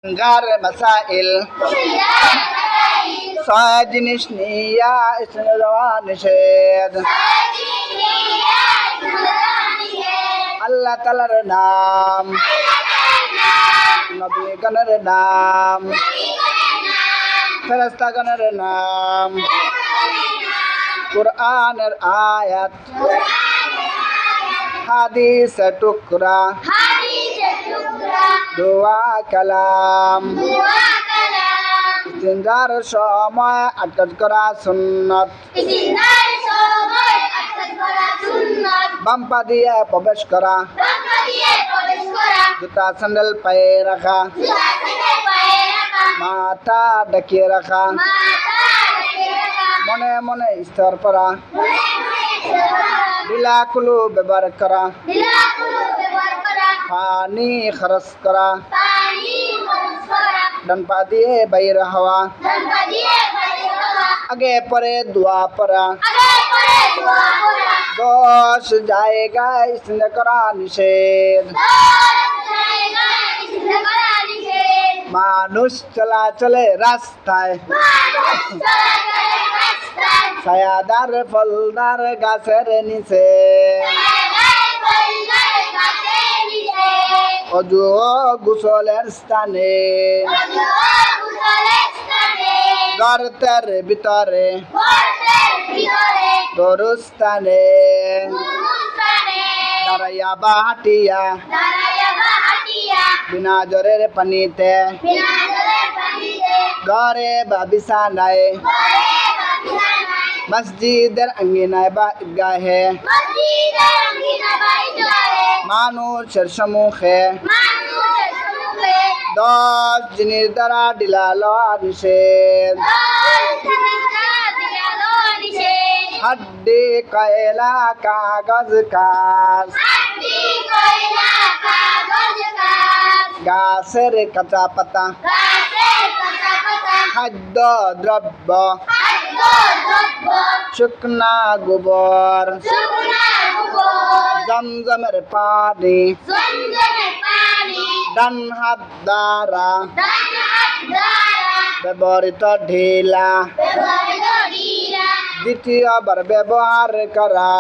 গার মাসাইল ছয় জিনিস নিয়া ইসলামে যাওয়া নিষেধ। আল্লাহ তাআলার নাম, নবীগণের নাম, ফেরেশতাগণের নাম, কুরআনের আয়াত, হাদিসের টুকরা, দোয়া কালাম, ইস্তিনজার সময় আটকাত করা সুন্নত, বাম পা দিয়ে প্রবেশ করা, জুতা স্যান্ডেল পায়ে রাখা, মাথা ঢাকিয়ে রাখা, মনে মনে ইস্তার পড়া, বিলাকুলু ব্যবহার করা, পানি খরচ করা, ডান পা দিয়ে বাইর হওয়া, আগে পরে দোয়া পড়া, 10 জায়গায় ইস্তেঞ্জা করা নিষেধ। মানুষ চলাচলে রাস্তায়, ছায়াদার ফলদার গাছের নিচে, অজু ও গোসলের স্থানে, গর্তের ভিতরে, দরুস্থানে, দাঁড়াইয়া বা হাঁটিয়া, বিনা জোরের পানিতে, ঘরে বা বিছানায়, মসজিদের আঙ্গিনায় বা ঈদগাহে, মানুষের সম্মুখে, 10 জিনিস দ্বারা ঢিলা লওয়া নিষেধ। হাড্ডি কয়লা কাগজ কাজ, গাছের কাঁচা পাতা, খাদ্য দ্রব্য, শুকনা গোবর, জমজমের পানি, ডান হাত দ্বারা ব্যবহৃত ঢিলা দ্বিতীয়বার ব্যবহার করা।